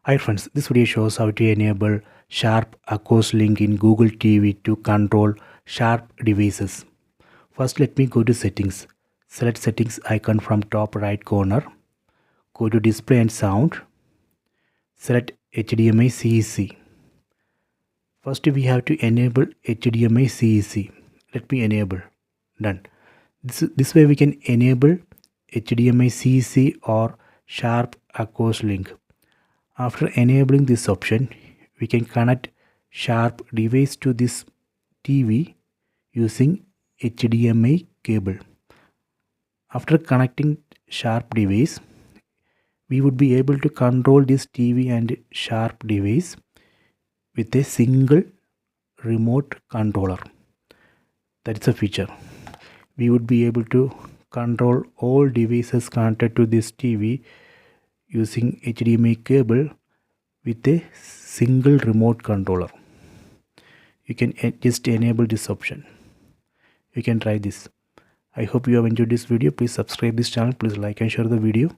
Hi friends, this video shows how to enable Sharp AquosLink in Google TV to control Sharp devices. First, let me go to settings. Select settings icon from top right corner. Go to display and sound. Select HDMI CEC. First, we have to enable HDMI CEC. Let me enable. Done. This way we can enable HDMI CEC or Sharp AquosLink. After enabling this option, we can connect Sharp device to this TV using HDMI cable. After connecting Sharp device, we would be able to control this TV and Sharp device with a single remote controller. That is a feature. We would be able to control all devices connected to this TV using HDMI cable with a single remote controller. You can just enable this option. You can try this. I hope you have enjoyed this video. Please subscribe this channel. Please like and share the video.